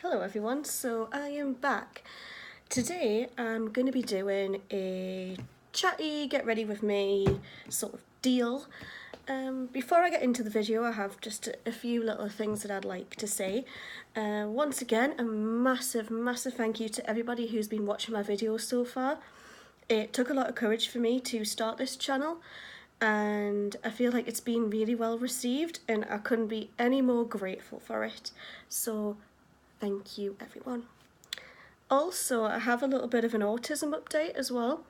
Hello everyone, so I am back. Today I'm going to be doing a chatty, get ready with me sort of deal. Before I get into the video, I have just a few little things that I'd like to say. Once again, a massive thank you to everybody who's been watching my videos so far. It took a lot of courage for me to start this channel, and I feel like it's been really well received and I couldn't be any more grateful for it. So thank you everyone. Also, I have a little bit of an autism update as well,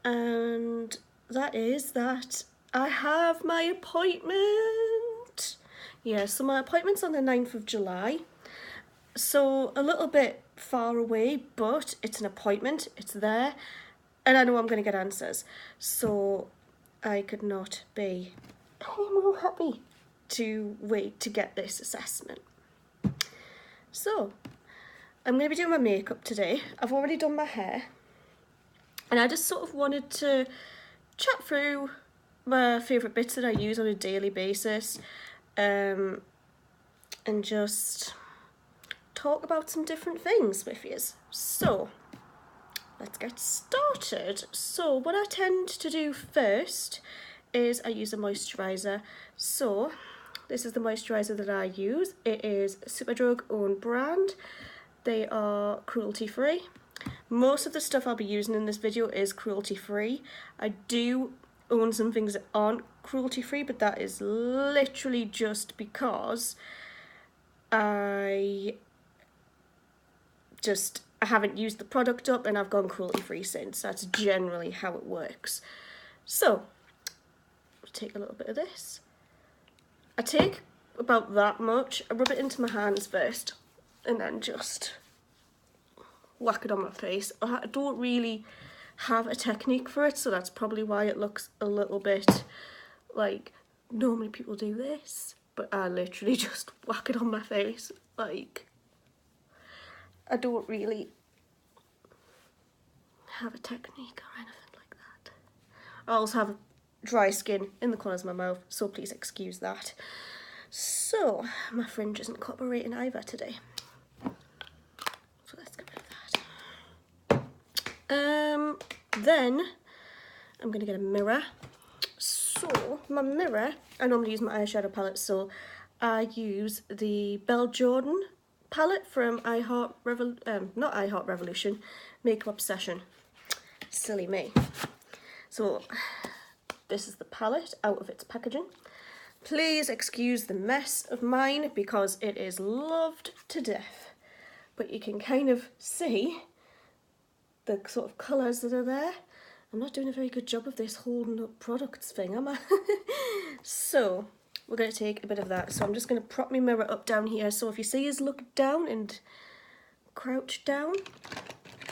and that is that I have my appointment. Yeah, so my appointment's on the 9th of July. So a little bit far away, but it's an appointment, it's there, and I know I'm going to get answers. So I could not be any more happy to wait to get this assessment. So I'm going to be doing my makeup today. I've already done my hair, and I just sort of wanted to chat through my favourite bits that I use on a daily basis, and just talk about some different things with you. So let's get started. So what I tend to do first is I use a moisturiser. So this is the moisturiser that I use. It is Superdrug own brand. They are cruelty free. Most of the stuff I'll be using in this video is cruelty free. I do own some things that aren't cruelty free, but that is literally just because I haven't used the product up and I've gone cruelty free since. That's generally how it works. So I'll take a little bit of this. I take about that much. I rub it into my hands first and then just whack it on my face. I don't really have a technique for it, so that's probably why it looks a little bit like normally people do this, but I literally just whack it on my face. Like, I don't really have a technique or anything like that. I also have dry skin in the corners of my mouth, so please excuse that. So my fringe isn't cooperating either today, so let's get rid of that. Then I'm gonna get a mirror. So my mirror, I normally use my eyeshadow palette, so I use the Belle Jordan palette from not iHeart Revolution, Makeup Obsession. Silly me. So this is the palette out of its packaging. Please excuse the mess of mine because it is loved to death, but you can kind of see the sort of colours that are there. I'm not doing a very good job of this holding up products thing, am I? So we're going to take a bit of that. So I'm just going to prop my mirror up down here. So if you see us look down and crouch down,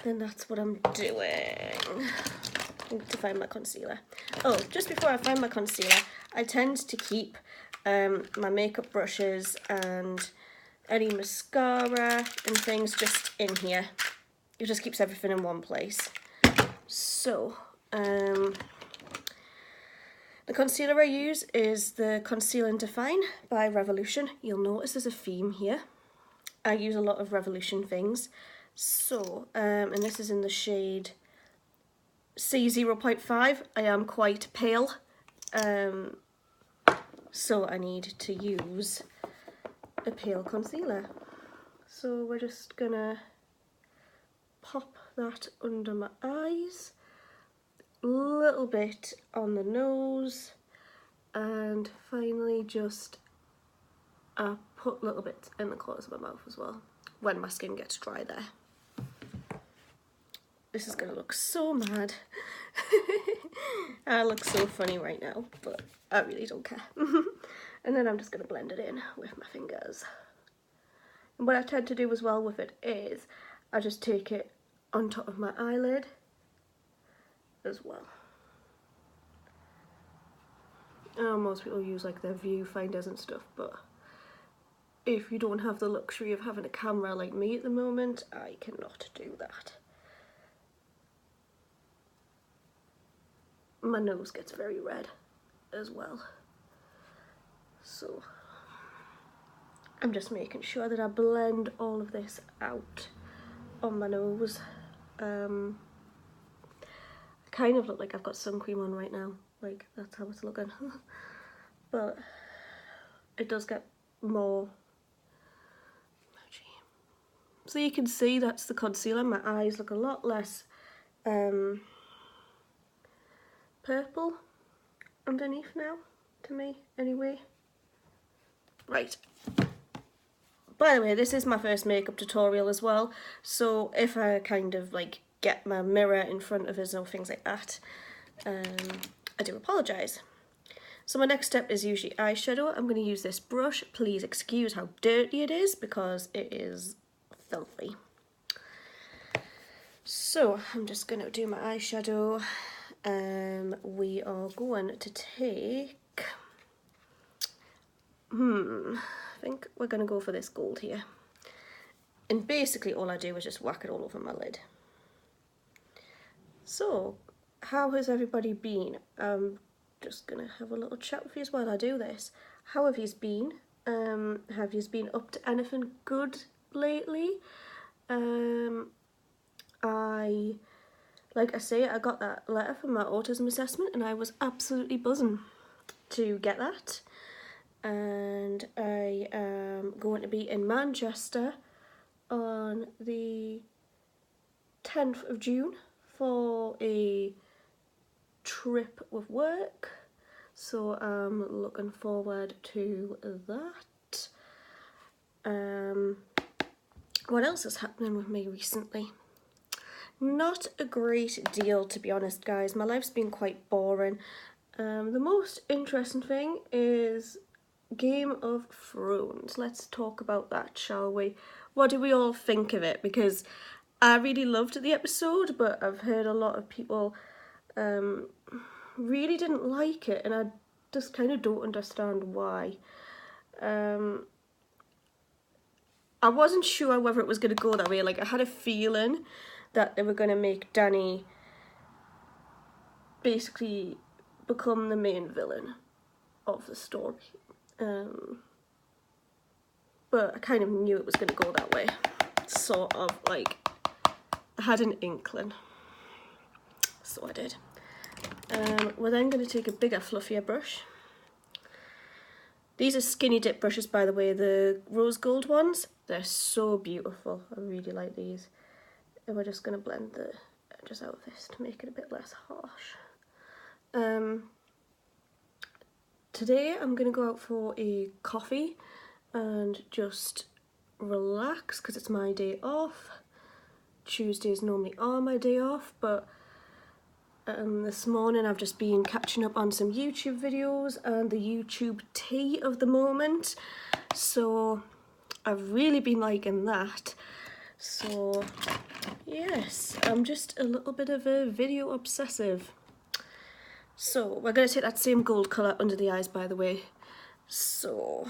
then that's what I'm doing. I need to find my concealer. Oh, just before I find my concealer, I tend to keep my makeup brushes and any mascara and things just in here. It just keeps everything in one place. So the concealer I use is the Conceal and Define by Revolution. You'll notice there's a theme here. I use a lot of Revolution things. So, and this is in the shade C0.5. I am quite pale, so I need to use a pale concealer. So we're just gonna pop that under my eyes, a little bit on the nose, and finally just put little bits in the corners of my mouth as well when my skin gets dry there. This is gonna look so mad. I look so funny right now, but I really don't care. And then I'm just gonna blend it in with my fingers. And what I tend to do as well with it is I just take it on top of my eyelid as well. Most people use like their viewfinders and stuff, but if you don't have the luxury of having a camera like me at the moment, I cannot do that. My nose gets very red as well, so I'm just making sure that I blend all of this out on my nose. I kind of look like I've got sun cream on right now, like that's how it's looking. But it does get more. So you can see that's the concealer. My eyes look a lot less purple underneath now, to me anyway. Right. By the way, this is my first makeup tutorial as well, so if I kind of like get my mirror in front of us or things like that, I do apologise. So my next step is usually eyeshadow. I'm going to use this brush. Please excuse how dirty it is because it is filthy. So I'm just going to do my eyeshadow. We are going to take, I think we're going to go for this gold here. And basically all I do is just whack it all over my lid. So, how has everybody been? I'm just going to have a little chat with you while I do this. How have you been? Have you been up to anything good lately? Like I say, I got that letter from my autism assessment and I was absolutely buzzing to get that. And I am going to be in Manchester on the 10th of June for a trip with work. So I'm looking forward to that. What else is happening with me recently? Not a great deal, to be honest, guys. My life's been quite boring. The most interesting thing is Game of Thrones. Let's talk about that, shall we? What do we all think of it? Because I really loved the episode, but I've heard a lot of people really didn't like it, and I just kind of don't understand why. I wasn't sure whether it was going to go that way. Like, I had a feeling that they were going to make Dany basically become the main villain of the story. But I kind of knew it was going to go that way. Sort of, like, I had an inkling. So I did. We're then going to take a bigger, fluffier brush. These are skinny dip brushes, by the way, the rose gold ones. They're so beautiful. I really like these. And we're just going to blend the edges out of this to make it a bit less harsh. Today I'm going to go out for a coffee and just relax because it's my day off. Tuesdays normally are my day off, but this morning I've just been catching up on some YouTube videos and the YouTube tea of the moment. So I've really been liking that. So yes, I'm just a little bit of a video obsessive. So we're going to take that same gold colour under the eyes, by the way. So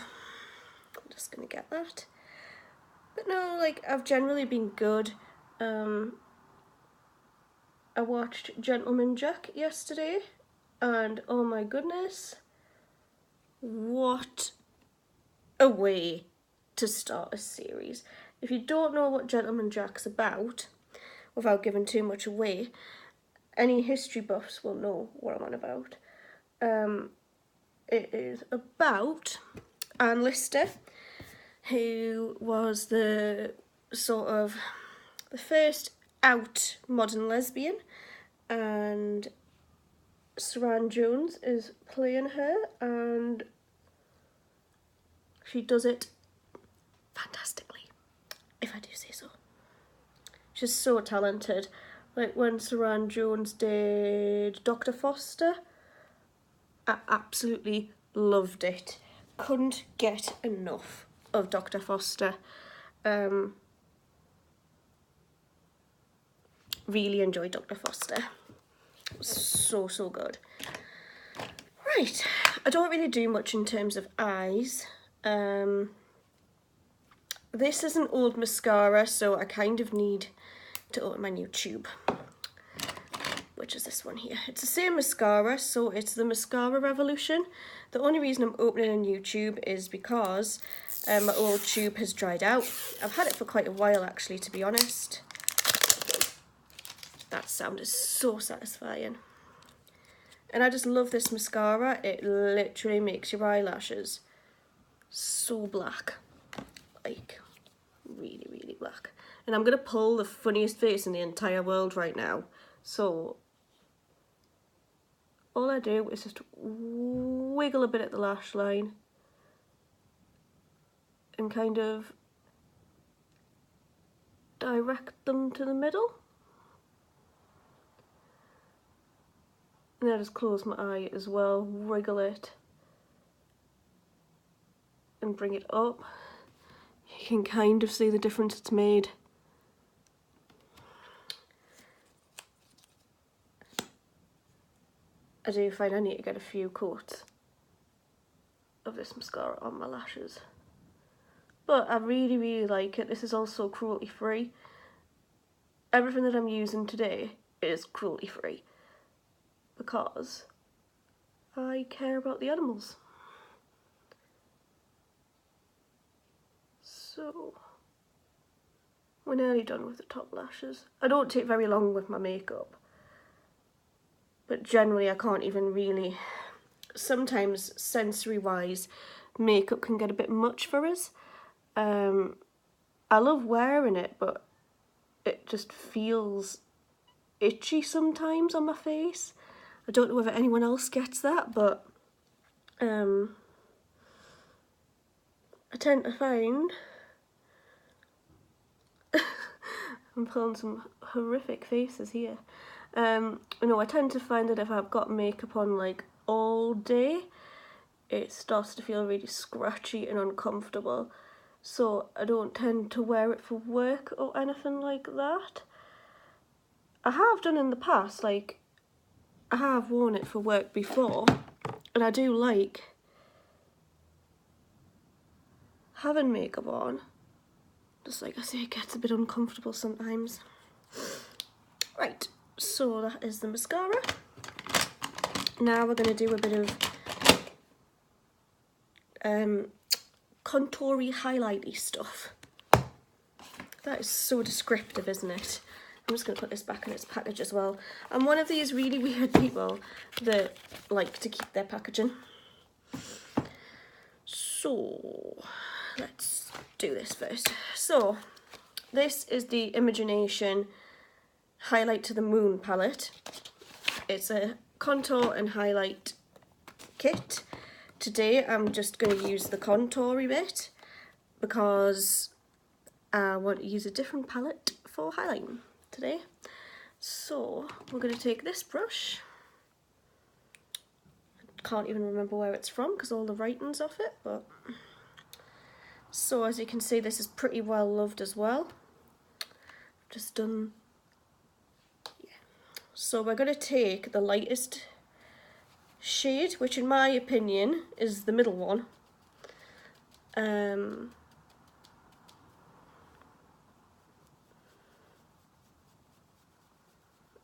I'm just going to get that. But no, like, I've generally been good. I watched Gentleman Jack yesterday, and oh my goodness, what a way to start a series. If you don't know what Gentleman Jack's about, without giving too much away, any history buffs will know what I'm on about. It is about Anne Lister, who was the sort of the first out modern lesbian, and Saran Jones is playing her, and she does it fantastically, if I do say so. She's so talented. Like when Saran Jones did Dr. Foster, I absolutely loved it. Couldn't get enough of Dr. Foster. Really enjoyed Dr. Foster. It was so good. Right, I don't really do much in terms of eyes. This is an old mascara, so I kind of need to open my new tube, which is this one here. It's the same mascara, so it's the Mascara Revolution. The only reason I'm opening a new tube is because My old tube has dried out. I've had it for quite a while actually, to be honest. That sound is so satisfying. And I just love this mascara. It literally makes your eyelashes so black. Like, really, really black. And I'm going to pull the funniest face in the entire world right now. So, all I do is just wiggle a bit at the lash line. And kind of direct them to the middle. And then I just close my eye as well, wriggle it, and bring it up. You can kind of see the difference it's made. I do find I need to get a few coats of this mascara on my lashes. But I really, really like it. This is also cruelty free. Everything that I'm using today is cruelty free because I care about the animals. So, we're nearly done with the top lashes. I don't take very long with my makeup, but generally I can't even really, sometimes sensory wise, makeup can get a bit much for us. I love wearing it, but it just feels itchy sometimes on my face. I don't know whether anyone else gets that, but I tend to find I'm pulling some horrific faces here. No, I tend to find that if I've got makeup on like all day, it starts to feel really scratchy and uncomfortable. So I don't tend to wear it for work or anything like that. I have done in the past, like I have worn it for work before, and I do like having makeup on. Just like I say, it gets a bit uncomfortable sometimes. Right, so that is the mascara. Now we're going to do a bit of contoury, highlighty stuff. That is so descriptive, isn't it? I'm just going to put this back in its package as well. I'm one of these really weird people that like to keep their packaging. So, let's do this first. So, this is the Imagination Highlight to the Moon palette. It's a contour and highlight kit. Today I'm just going to use the contoury bit because I want to use a different palette for highlighting today. So we're going to take this brush. I can't even remember where it's from because all the writing's off it, but so as you can see, this is pretty well loved as well. Just done, yeah. So we're going to take the lightest shade, which in my opinion is the middle one. And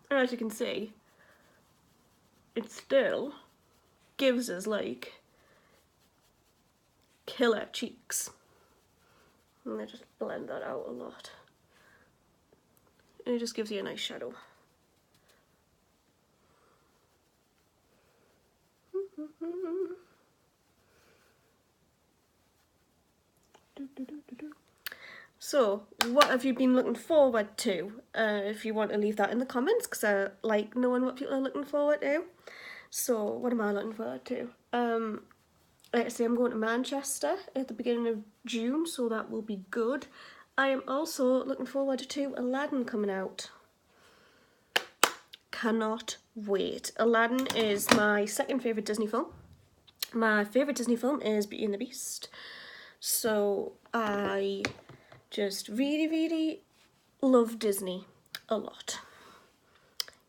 as you can see, it still gives us like killer cheeks. And I just blend that out a lot. And it just gives you a nice shadow. So, what have you been looking forward to? If you want to leave that in the comments, because I like knowing what people are looking forward to. So, what am I looking forward to? Like I say, I'm going to Manchester at the beginning of June, so that will be good. I am also looking forward to Aladdin coming out. Cannot wait. Aladdin is my second favourite Disney film. My favourite Disney film is Beauty and the Beast. So I just really, really love Disney a lot.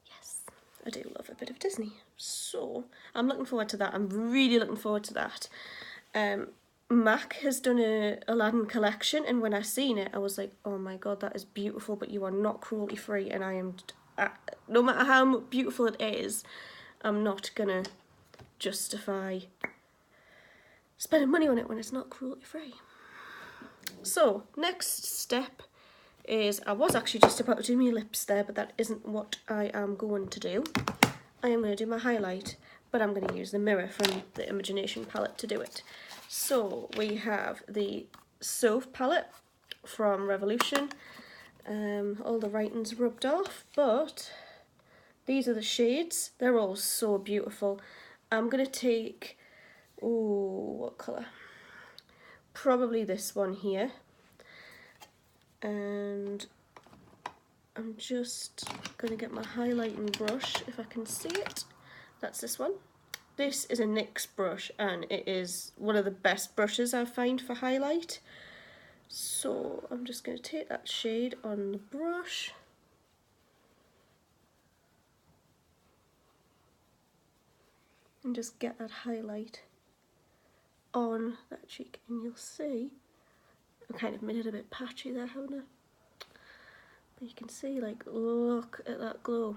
Yes, I do love a bit of Disney. So I'm looking forward to that. I'm really looking forward to that. Mac has done a Aladdin collection, and when I seen it, I was like, oh my god, that is beautiful, but you are not cruelty free, and I am, no matter how beautiful it is, I'm not gonna justify spending money on it when it's not cruelty free. So next step is, I was actually just about to do my lips there, but that isn't what I am going to do. I am going to do my highlight, but I'm going to use the mirror from the Imagination palette to do it. So we have the Soph palette from Revolution. All the writing's rubbed off, but these are the shades. They're all so beautiful. I'm going to take, what colour? Probably this one here. And I'm just going to get my highlighting brush, if I can see it. That's this one. This is a NYX brush, and it is one of the best brushes I find for highlight. So I'm just going to take that shade on the brush. And just get that highlight on that cheek, and you'll see I kind of made it a bit patchy there, haven't I? But you can see, like, look at that glow.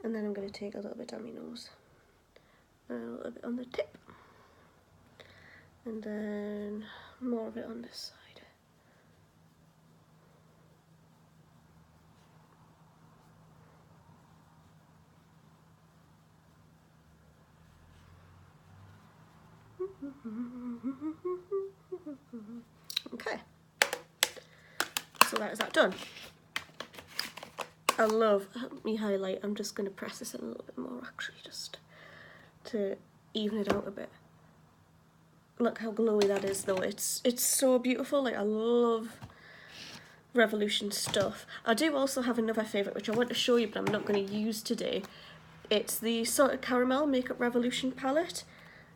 And then I'm going to take a little bit down my nose and a little bit on the tip, and then more of it on this side. Okay, so that is that done. I love me highlight. I'm just going to press this in a little bit more, actually, just to even it out a bit. Look how glowy that is, though. It's so beautiful. Like, I love Revolution stuff. I do also have another favourite which I want to show you, but I'm not going to use today. It's the Salted Caramel Makeup Revolution palette,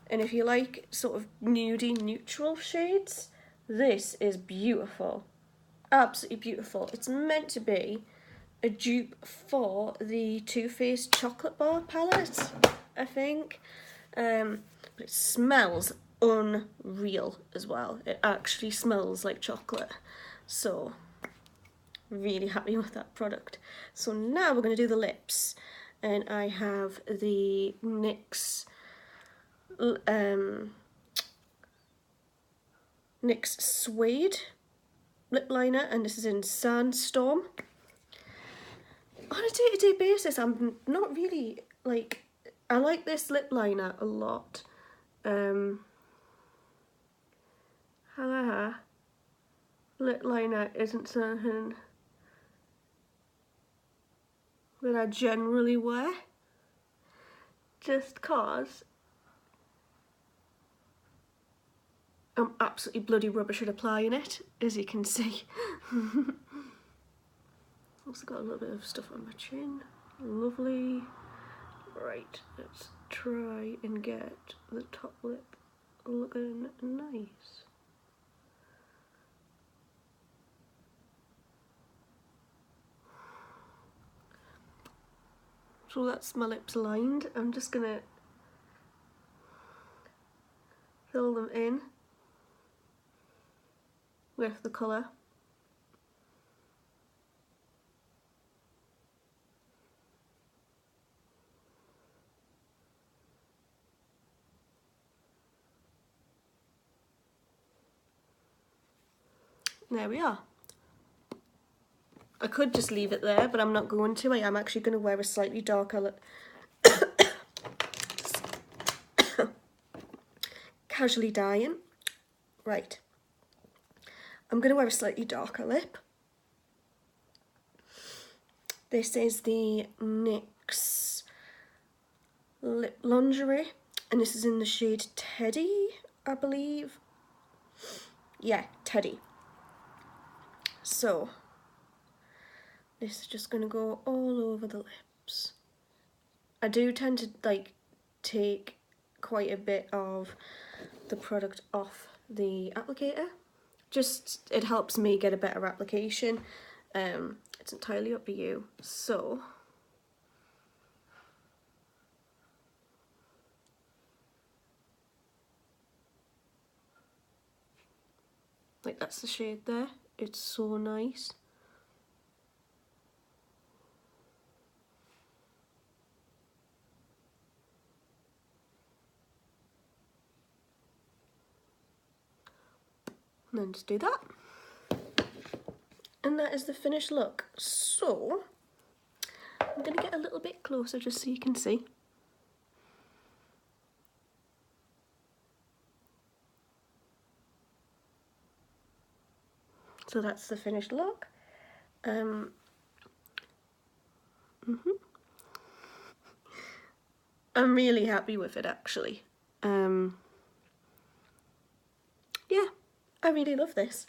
and if you like sort of nudie neutral shades, this is beautiful. Absolutely beautiful. It's meant to be a dupe for the Too Faced Chocolate Bar palette, I think. But it smells unreal as well. It actually smells like chocolate. So, really happy with that product. So now we're going to do the lips. And I have the NYX NYX Suede lip liner, and this is in Sandstorm. On a day-to-day basis, I'm not really, like, I like this lip liner a lot. However, lip liner isn't something that I generally wear, just cause I'm absolutely bloody rubbish at applying it, as you can see. Also got a little bit of stuff on my chin. Lovely. Right, let's try and get the top lip looking nice. So that's my lips lined. I'm just gonna fill them in with the colour. There we are. I could just leave it there, but I'm not going to. I am actually going to wear a slightly darker lip. Casually dying. Right. I'm going to wear a slightly darker lip. This is the NYX Lip Lingerie, and this is in the shade Teddy, I believe. Yeah, Teddy. So, this is just going to go all over the lips. I do tend to, like, take quite a bit of the product off the applicator. Just, it helps me get a better application. It's entirely up to you. So, like, that's the shade there. It's so nice. And then just do that. And that is the finished look. So, I'm going to get a little bit closer just so you can see. So that's the finished look. I'm really happy with it actually. Yeah, I really love this.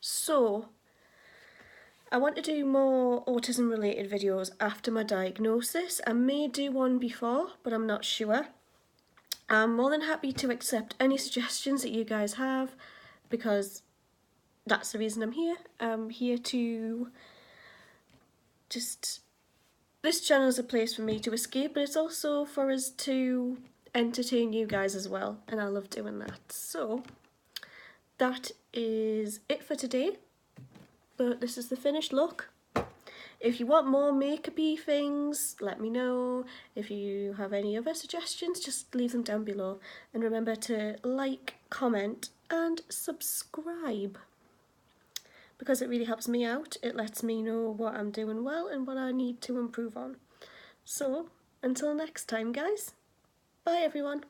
So, I want to do more autism related videos after my diagnosis. I may do one before, but I'm not sure. I'm more than happy to accept any suggestions that you guys have, because that's the reason I'm here. I'm here to just... This channel is a place for me to escape, but it's also for us to entertain you guys as well, and I love doing that. So, that is it for today, but this is the finished look. If you want more makeup-y things, let me know. If you have any other suggestions, just leave them down below. And remember to like, comment and subscribe, because it really helps me out. It lets me know what I'm doing well and what I need to improve on. So, until next time guys, bye everyone.